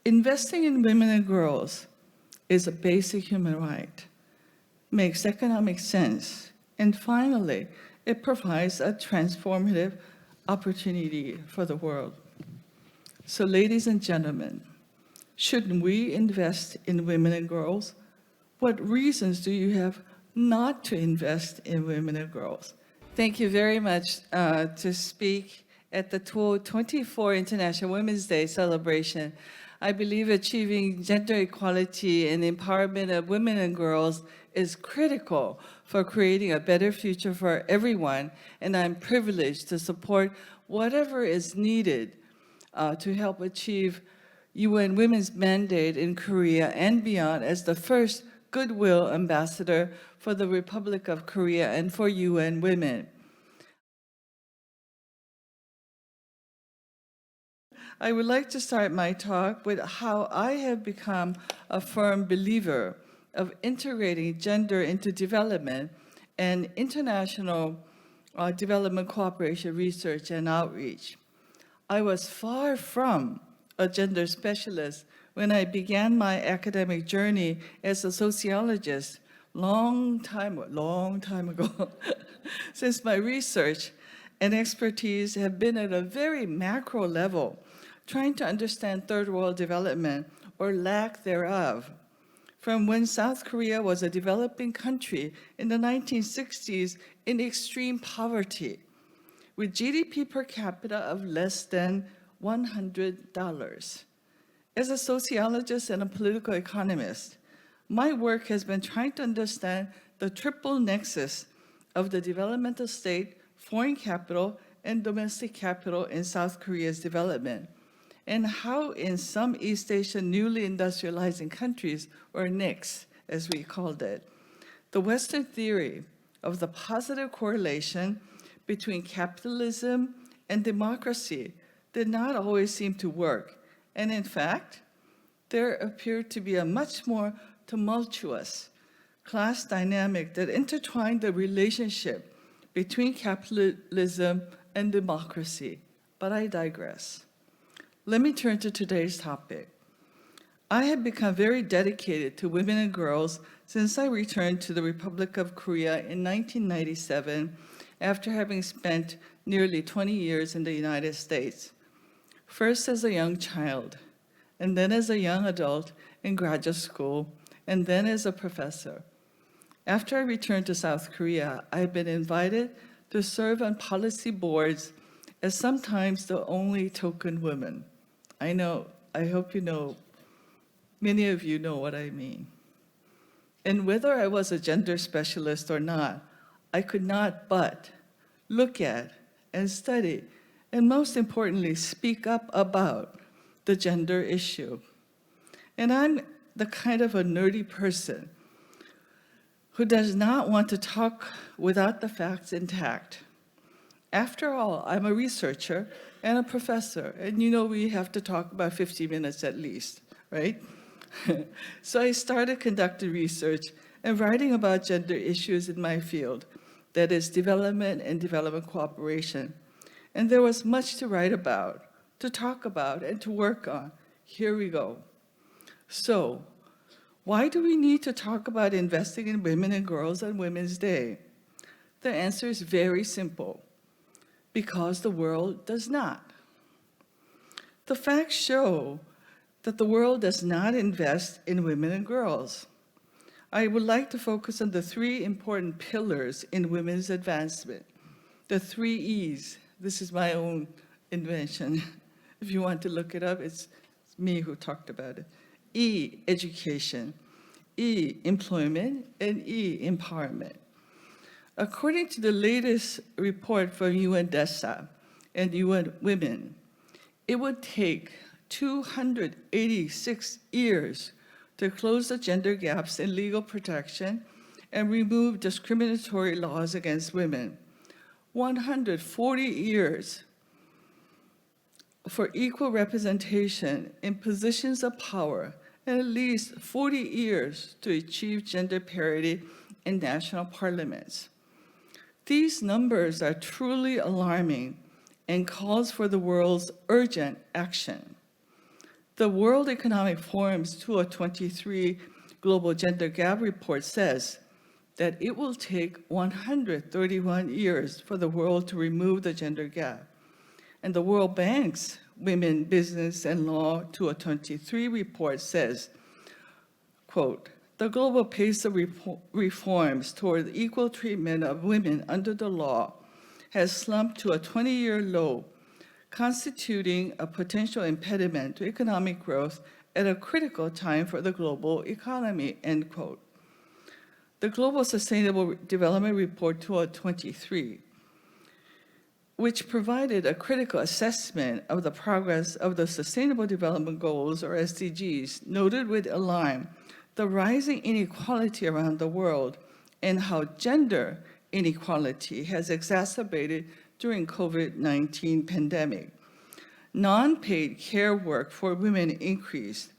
Investing in women and girls is a basic human right, makes economic sense, and finally, it provides a transformative opportunity for the world. So ladies and gentlemen, shouldn't we invest in women and girls? What reasons do you have not to invest in women and girls? Thank you very much to speak at the 24 International Women's Day celebration. I believe achieving gender equality and empowerment of women and girls is critical for creating a better future for everyone, and I'm privileged to support whatever is needed to help achieve UN Women's mandate in Korea and beyond as the first Goodwill Ambassador for the Republic of Korea and for UN Women. I would like to start my talk with how I have become a firm believer of integrating gender into development and international development cooperation research and outreach. I was far from a gender specialist when I began my academic journey as a sociologist long time ago. Since my research and expertise have been at a very macro level, trying to understand third world development or lack thereof. From when South Korea was a developing country in the 1960s in extreme poverty, with GDP per capita of less than $100. As a sociologist and a political economist, my work has been trying to understand the triple nexus of the developmental state, foreign capital, and domestic capital in South Korea's development, and how in some East Asian newly industrializing countries, or NICs as we called it, the Western theory of the positive correlation between capitalism and democracy did not always seem to work. And in fact, there appeared to be a much more tumultuous class dynamic that intertwined the relationship between capitalism and democracy. But I digress. Let me turn to today's topic. I have become very dedicated to women and girls since I returned to the Republic of Korea in 1997 after having spent nearly 20 years in the United States. First as a young child, and then as a young adult in graduate school, and then as a professor. After I returned to South Korea, I've been invited to serve on policy boards as sometimes the only token woman. I hope you know, many of you know what I mean. And whether I was a gender specialist or not, I could not but look at and study, and most importantly, speak up about the gender issue. And I'm the kind of a nerdy person who does not want to talk without the facts intact. After all, I'm a researcher and a professor, and we have to talk about 50 minutes at least, right? So I started conducting research and writing about gender issues in my field, that is development and development cooperation. And there was much to write about, to talk about, and to work on. Here we go. So, why do we need to talk about investing in women and girls on Women's Day? The answer is very simple. Because the world does not. The facts show that the world does not invest in women and girls. I would like to focus on the three important pillars in women's advancement. The 3 E's. This is my own invention. If you want to look it up, it's me who talked about it. E, education. E, employment. And E, empowerment. According to the latest report from UNDESA and UN Women, it would take 286 years to close the gender gaps in legal protection and remove discriminatory laws against women, 140 years for equal representation in positions of power, and at least 40 years to achieve gender parity in national parliaments. These numbers are truly alarming and calls for the world's urgent action. The World Economic Forum's 2023 Global Gender Gap Report says that it will take 131 years for the world to remove the gender gap. And the World Bank's Women, Business, and Law 2023 report says, quote, the global pace of reforms toward equal treatment of women under the law has slumped to a 20-year low, constituting a potential impediment to economic growth at a critical time for the global economy, end quote. The Global Sustainable Development Report 2023, which provided a critical assessment of the progress of the Sustainable Development Goals, or SDGs, noted with alarm the rising inequality around the world and how gender inequality has exacerbated during COVID-19 pandemic. Non-paid care work for women increased.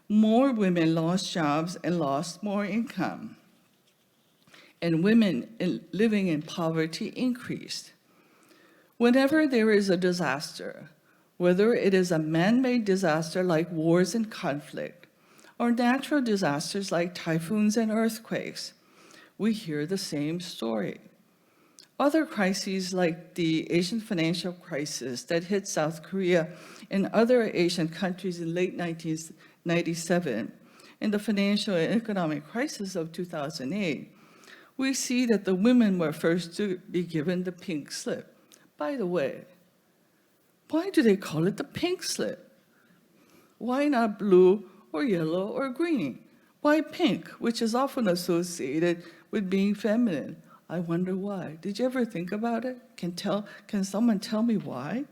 More women lost jobs and lost more income. And women living in poverty increased. Whenever there is a disaster, whether it is a man-made disaster like wars and conflict, or natural disasters like typhoons and earthquakes, we hear the same story. Other crises like the Asian financial crisis that hit South Korea and other Asian countries in late 1997, and the financial and economic crisis of 2008, we see that the women were first to be given the pink slip. By the way, why do they call it the pink slip? Why not blue or yellow or green? Why pink, which is often associated with being feminine? I wonder why. Did you ever think about it? Can someone tell me why?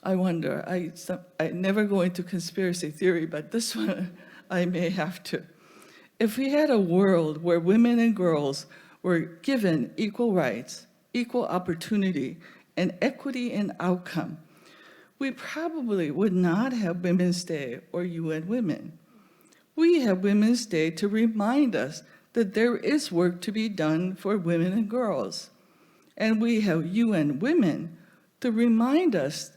I wonder. I never go into conspiracy theory, but this one I may have to. If we had a world where women and girls were given equal rights, equal opportunity, and equity in outcome, we probably would not have Women's Day or UN Women. We have Women's Day to remind us that there is work to be done for women and girls. And we have UN Women to remind us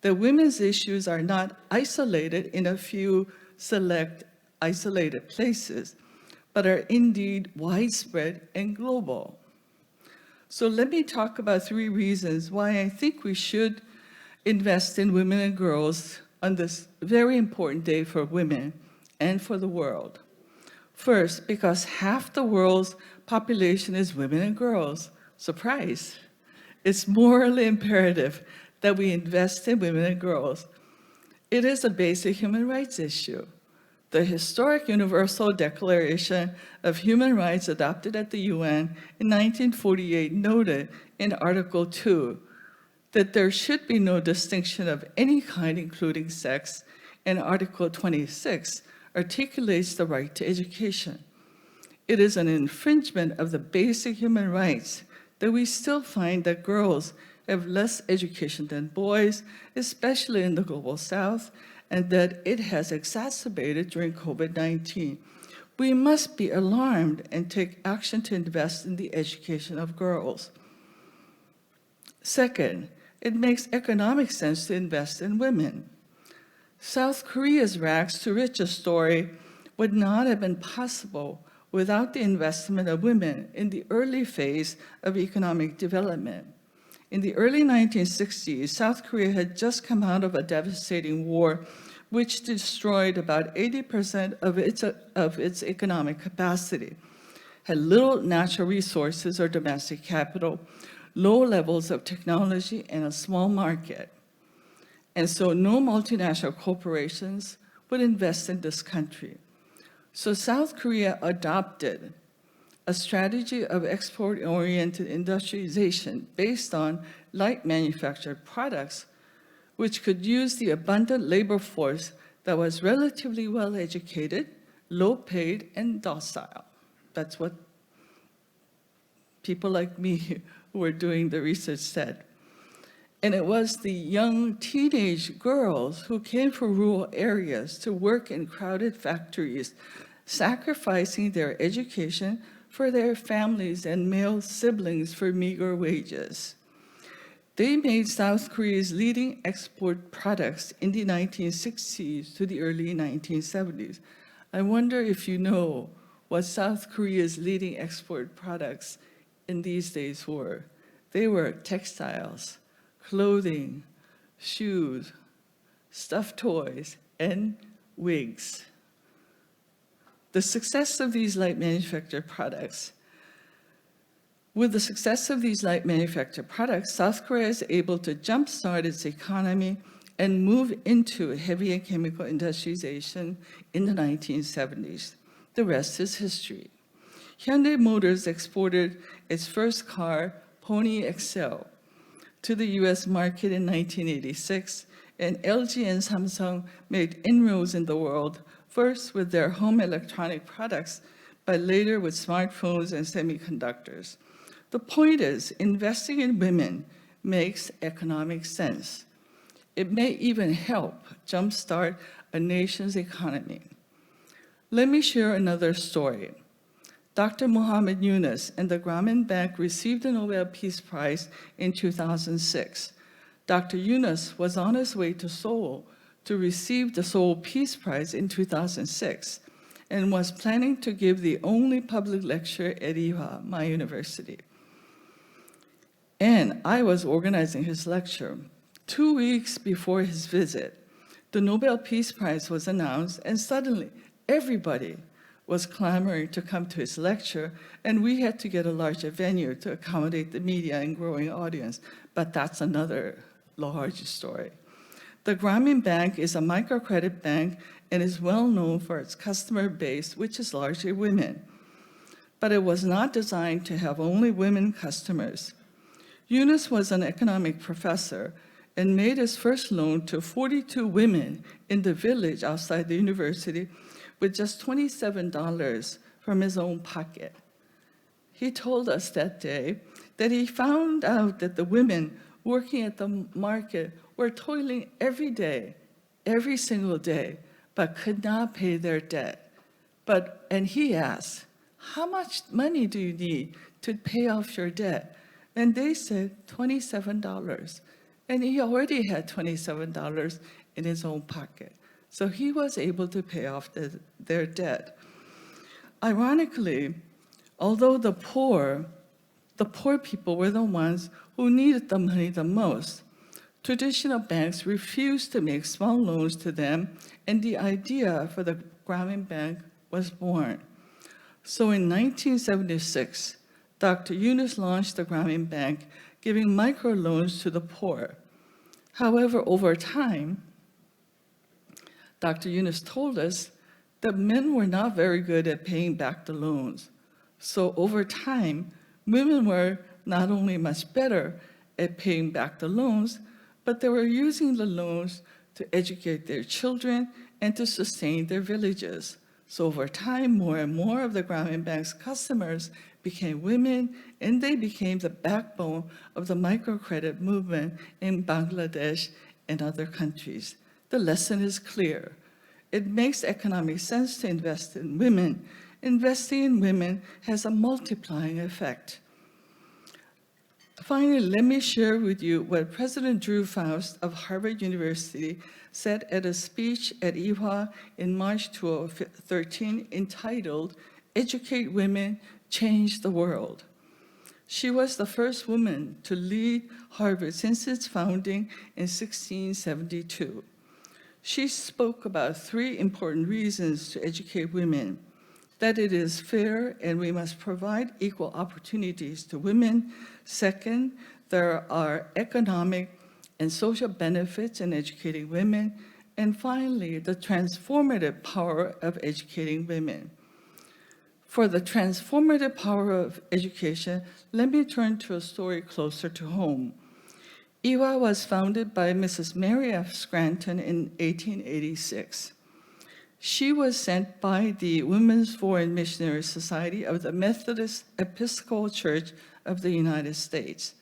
that women's issues are not isolated in a few select isolated places, but are indeed widespread and global. So let me talk about 3 reasons why I think we should invest in women and girls on this very important day for women and for the world. First, because half the world's population is women and girls. Surprise. It's morally imperative that we invest in women and girls. It is a basic human rights issue. The historic Universal Declaration of Human Rights adopted at the UN in 1948 noted in Article 2 that there should be no distinction of any kind, including sex, and Article 26 articulates the right to education. It is an infringement of the basic human rights that we still find that girls have less education than boys, especially in the Global South, and that it has exacerbated during COVID-19. We must be alarmed and take action to invest in the education of girls. Second, it makes economic sense to invest in women. South Korea's rags to riches story would not have been possible without the investment of women in the early phase of economic development. In the early 1960s, South Korea had just come out of a devastating war which destroyed about 80% of its economic capacity, had little natural resources or domestic capital, low levels of technology, and a small market. And so no multinational corporations would invest in this country. So South Korea adopted a strategy of export-oriented industrialization based on light manufactured products, which could use the abundant labor force that was relatively well-educated, low-paid, and docile. That's what people like me who were doing the research said. And it was the young teenage girls who came from rural areas to work in crowded factories, sacrificing their education for their families and male siblings for meager wages. They made South Korea's leading export products in the 1960s to the early 1970s. I wonder if you know what South Korea's leading export products in these days were. They were textiles, clothing, shoes, stuffed toys, and wigs. The success of these light manufactured products With the success of these light manufactured products, South Korea is able to jumpstart its economy and move into heavy and chemical industrialization in the 1970s. The rest is history. Hyundai Motors exported its first car, Pony XL, to the US market in 1986, and LG and Samsung made inroads in the world, first with their home electronic products, but later with smartphones and semiconductors. The point is, investing in women makes economic sense. It may even help jumpstart a nation's economy. Let me share another story. Dr. Muhammad Yunus and the Grameen Bank received the Nobel Peace Prize in 2006. Dr. Yunus was on his way to Seoul to receive the Seoul Peace Prize in 2006 and was planning to give the only public lecture at Ewha, my university. And I was organizing his lecture. 2 weeks before his visit, the Nobel Peace Prize was announced, and suddenly everybody was clamoring to come to his lecture, and we had to get a larger venue to accommodate the media and growing audience. But that's another large story. The Grameen Bank is a microcredit bank and is well known for its customer base, which is largely women. But it was not designed to have only women customers. Yunus was an economic professor and made his first loan to 42 women in the village outside the university with just $27 from his own pocket. He told us that day that he found out that the women working at the market were toiling every day, every single day, but could not pay their debt. And he asked, how much money do you need to pay off your debt? And they said $27. And he already had $27 in his own pocket. So he was able to pay off their debt. Ironically, although the poor people were the ones who needed the money the most, traditional banks refused to make small loans to them, and the idea for the Grameen Bank was born. So in 1976, Dr. Yunus launched the Grameen Bank, giving microloans to the poor. However, over time, Dr. Yunus told us that men were not very good at paying back the loans. So over time, women were not only much better at paying back the loans, but they were using the loans to educate their children and to sustain their villages. So over time, more and more of the Grameen Bank's customers became women, and they became the backbone of the microcredit movement in Bangladesh and other countries. The lesson is clear. It makes economic sense to invest in women. Investing in women has a multiplying effect. Finally, let me share with you what President Drew Faust of Harvard University said at a speech at Ewha in March 2013 entitled, "Educate Women, Change the World." She was the first woman to lead Harvard since its founding in 1672. She spoke about 3 important reasons to educate women: that it is fair and we must provide equal opportunities to women. Second, there are economic and social benefits in educating women. And finally, the transformative power of educating women. For the transformative power of education, let me turn to a story closer to home. Ewha was founded by Mrs. Mary F. Scranton in 1886. She was sent by the Women's Foreign Missionary Society of the Methodist Episcopal Church of the United States.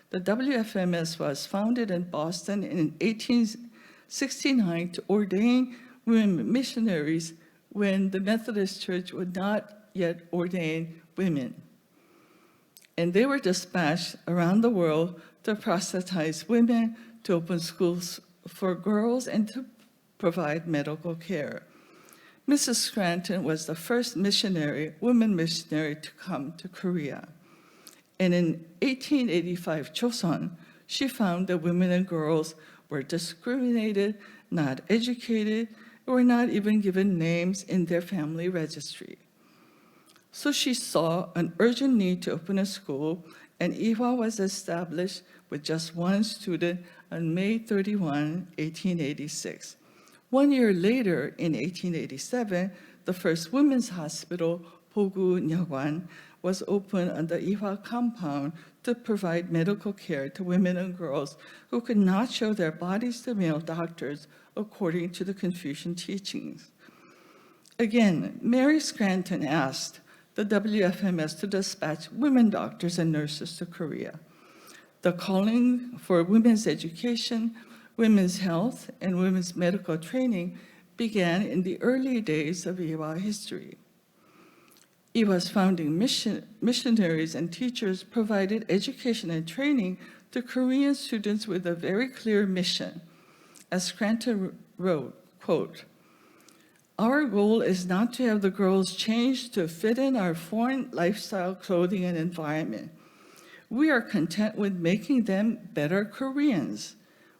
The WFMS was founded in Boston in 1869 to ordain women missionaries when the Methodist Church would not yet ordain women. And they were dispatched around the world to proselytize women, to open schools for girls, and to provide medical care. Mrs. Scranton was the first woman missionary to come to Korea. And in 1885 Joseon, she found that women and girls were discriminated, not educated, were not even given names in their family registry. So she saw an urgent need to open a school, and Ewha was established with just one student on May 31, 1886. 1 year later, in 1887, the first women's hospital, Bogu Nyagwan, was opened on the Ewha compound to provide medical care to women and girls who could not show their bodies to male doctors according to the Confucian teachings. Again, Mary Scranton asked the WFMS to dispatch women doctors and nurses to Korea. The calling for women's education, women's health, and women's medical training began in the early days of Ewha history. Ewha's founding missionaries and teachers provided education and training to Korean students with a very clear mission. As Scranton wrote, quote, "Our goal is not to have the girls change to fit in our foreign lifestyle, clothing, and environment. We are content with making them better Koreans.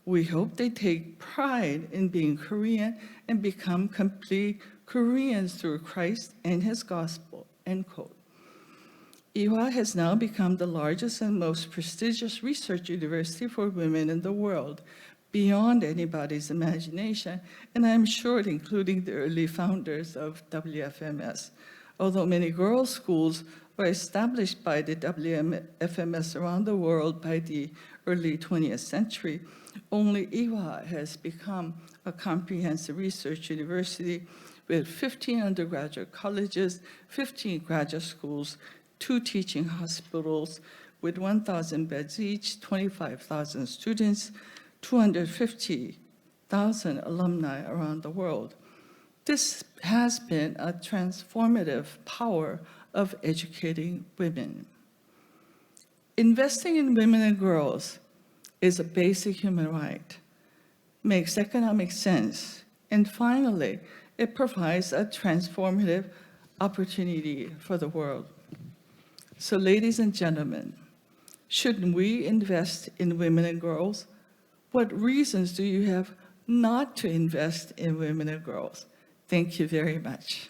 We hope they take pride in being Korean and become complete Koreans through Christ and his gospel," end quote. Ewha has now become the largest and most prestigious research university for women in the world, beyond anybody's imagination, and I'm sure including the early founders of WFMS. Although many girls' schools were established by the WFMS around the world by the early 20th century, only Ewha has become a comprehensive research university with 15 undergraduate colleges, 15 graduate schools, 2 teaching hospitals with 1,000 beds each, 25,000 students, 250,000 alumni around the world. This has been a transformative power of educating women. Investing in women and girls is a basic human right, makes economic sense, and finally, it provides a transformative opportunity for the world. So ladies and gentlemen, shouldn't we invest in women and girls? What reasons do you have not to invest in women and girls? Thank you very much.